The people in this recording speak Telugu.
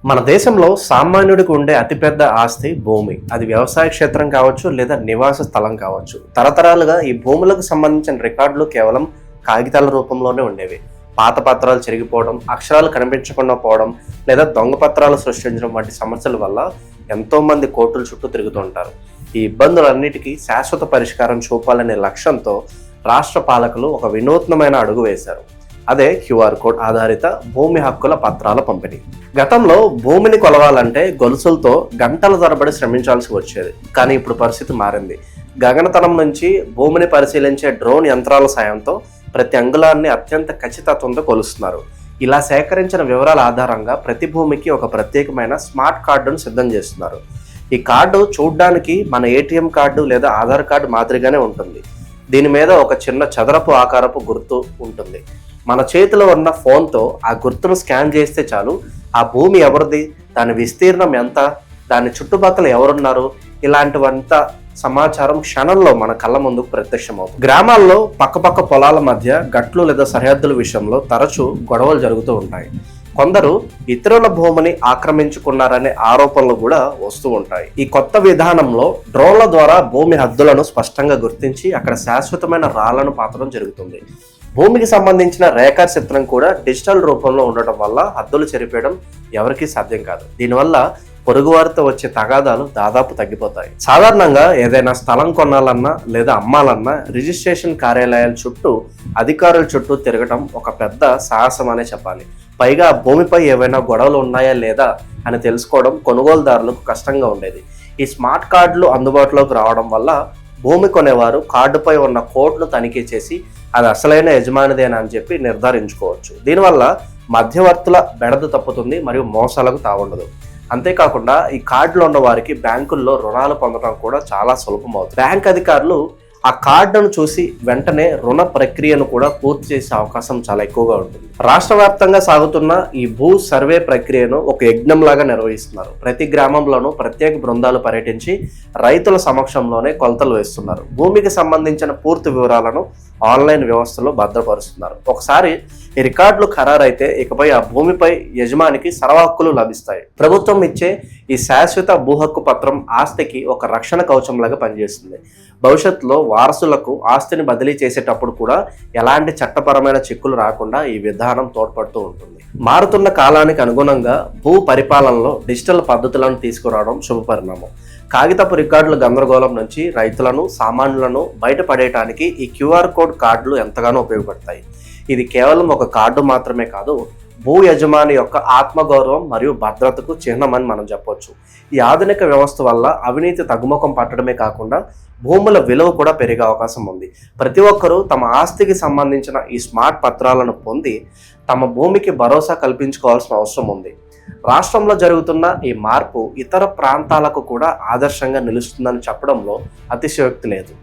మన దేశంలో సామాన్యుడికి ఉండే అతిపెద్ద ఆస్తి భూమి. అది వ్యవసాయ క్షేత్రం కావచ్చు లేదా నివాస స్థలం కావచ్చు. తరతరాలుగా ఈ భూములకు సంబంధించిన రికార్డులు కేవలం కాగితాల రూపంలోనే ఉండేవి. పాత పత్రాలు చెరిగిపోవడం, అక్షరాలు కనిపించకుండా పోవడం లేదా దొంగ పత్రాలు సృష్టించడం వంటి సమస్యల వల్ల ఎంతో మంది కోర్టుల చుట్టూ తిరుగుతుంటారు. ఈ ఇబ్బందులన్నిటికీ శాశ్వత పరిష్కారం చూపాలనే లక్ష్యంతో రాష్ట్ర పాలకులు ఒక వినూత్నమైన అడుగు వేశారు. అదే క్యూఆర్ కోడ్ ఆధారిత భూమి హక్కుల పత్రాల పంపిణీ. గతంలో భూమిని కొలవాలంటే గొలుసులతో గంటల తరబడి శ్రమించాల్సి వచ్చేది. కానీ ఇప్పుడు పరిస్థితి మారింది. గగనతలం నుంచి భూమిని పరిశీలించే డ్రోన్ యంత్రాల సాయంతో ప్రతి అంగుళాన్ని అత్యంత ఖచ్చితత్వంతో కొలుస్తున్నారు. ఇలా సేకరించిన వివరాల ఆధారంగా ప్రతి భూమికి ఒక ప్రత్యేకమైన స్మార్ట్ కార్డును సిద్ధం చేస్తున్నారు. ఈ కార్డు చూడ్డానికి మన ఏటీఎం కార్డు లేదా ఆధార్ కార్డు మాదిరిగానే ఉంటుంది. దీని మీద ఒక చిన్న చదరపు ఆకారపు గుర్తు ఉంటుంది. మన చేతిలో ఉన్న ఫోన్తో ఆ గుర్తును స్కాన్ చేస్తే చాలు ఆ భూమి ఎవరిది, దాని విస్తీర్ణం ఎంత, దాని చుట్టుపక్కల ఎవరున్నారు, ఇలాంటివంత సమాచారం క్షణంలో మన కళ్ళ ముందుకు ప్రత్యక్షమవుతుంది. గ్రామాల్లో పక్కపక్క పొలాల మధ్య గట్లు లేదా సరిహద్దుల విషయంలో తరచూ గొడవలు జరుగుతూ ఉంటాయి. కొందరు ఇతరుల భూమిని ఆక్రమించుకున్నారనే ఆరోపణలు కూడా వస్తూ ఉంటాయి. ఈ కొత్త విధానంలో డ్రోన్ల ద్వారా భూమి హద్దులను స్పష్టంగా గుర్తించి అక్కడ శాశ్వతమైన రాళ్లను పాతడం జరుగుతుంది. భూమికి సంబంధించిన రేఖా చిత్రం కూడా డిజిటల్ రూపంలో ఉండటం వల్ల హద్దులు చెరిపేయడం ఎవరికీ సాధ్యం కాదు. దీనివల్ల పొరుగువారితో వచ్చే తగాదాలు దాదాపు తగ్గిపోతాయి. సాధారణంగా ఏదైనా స్థలం కొనాలన్నా లేదా అమ్మాలన్నా రిజిస్ట్రేషన్ కార్యాలయాల చుట్టూ అధికారుల చుట్టూ తిరగటం ఒక పెద్ద సాహసం అనే చెప్పాలి. పైగా భూమిపై ఏవైనా గొడవలు ఉన్నాయా లేదా అని తెలుసుకోవడం కొనుగోలుదారులకు కష్టంగా ఉండేది. ఈ స్మార్ట్ కార్డులు అందుబాటులోకి రావడం వల్ల భూమి కొనేవారు కార్డుపై ఉన్న కోడ్ను తనిఖీ చేసి అది అసలైన యజమానిదేనా అని చెప్పి నిర్ధారించుకోవచ్చు. దీనివల్ల మధ్యవర్తుల బెడద తప్పుతుంది మరియు మోసాలకు తావుండదు. అంతేకాకుండా ఈ కార్డులు ఉన్న వారికి బ్యాంకుల్లో రుణాలు పొందడం కూడా చాలా సులభం అవుతుంది. బ్యాంక్ అధికారులు ఆ కార్డును చూసి వెంటనే రుణ ప్రక్రియను కూడా పూర్తి చేసే అవకాశం చాలా ఎక్కువగా ఉంటుంది. రాష్ట్ర వ్యాప్తంగా సాగుతున్న ఈ భూ సర్వే ప్రక్రియను ఒక యజ్ఞంలాగా నిర్వహిస్తున్నారు. ప్రతి గ్రామంలోనూ ప్రత్యేక బృందాలు పర్యటించి రైతుల సమక్షంలోనే కొలతలు వేస్తున్నారు. భూమికి సంబంధించిన పూర్తి వివరాలను ఆన్లైన్ వ్యవస్థలో భద్రపరుస్తున్నారు. ఒకసారి ఈ రికార్డులు ఖరారైతే ఇకపై ఆ భూమిపై యజమానికి సర్వహక్కులు లభిస్తాయి. ప్రభుత్వం ఇచ్చే ఈ శాశ్వత భూ హక్కు పత్రం ఆస్తికి ఒక రక్షణ కవచంలాగా పనిచేస్తుంది. భవిష్యత్తులో వారసులకు ఆస్తిని బదిలీ చేసేటప్పుడు కూడా ఎలాంటి చట్టపరమైన చిక్కులు రాకుండా ఈ విధానం తోడ్పడుతూ ఉంటుంది. మారుతున్న కాలానికి అనుగుణంగా భూ పరిపాలనలో డిజిటల్ పద్ధతులను తీసుకురావడం శుభపరిణామం. కాగితపు రికార్డుల గందరగోళం నుంచి రైతులను, సామాన్యులను బయటపడేయడానికి ఈ క్యూఆర్ కోడ్ కార్డులు ఎంతగానో ఉపయోగపడతాయి. ఇది కేవలం ఒక కార్డు మాత్రమే కాదు, భూ యజమాని యొక్క ఆత్మగౌరవం మరియు భద్రతకు చిహ్నమని మనం చెప్పొచ్చు. ఈ ఆధునిక వ్యవస్థ వల్ల అవినీతి తగ్గుముఖం పట్టడమే కాకుండా భూముల విలువ కూడా పెరిగే అవకాశం ఉంది. ప్రతి ఒక్కరూ తమ ఆస్తికి సంబంధించిన ఈ స్మార్ట్ పత్రాలను పొంది తమ భూమికి భరోసా కల్పించుకోవాల్సిన అవసరం ఉంది. రాష్ట్రంలో జరుగుతున్న ఈ మార్పు ఇతర ప్రాంతాలకు కూడా ఆదర్శంగా నిలుస్తుందని చెప్పడంలో అతిశయోక్తి లేదు.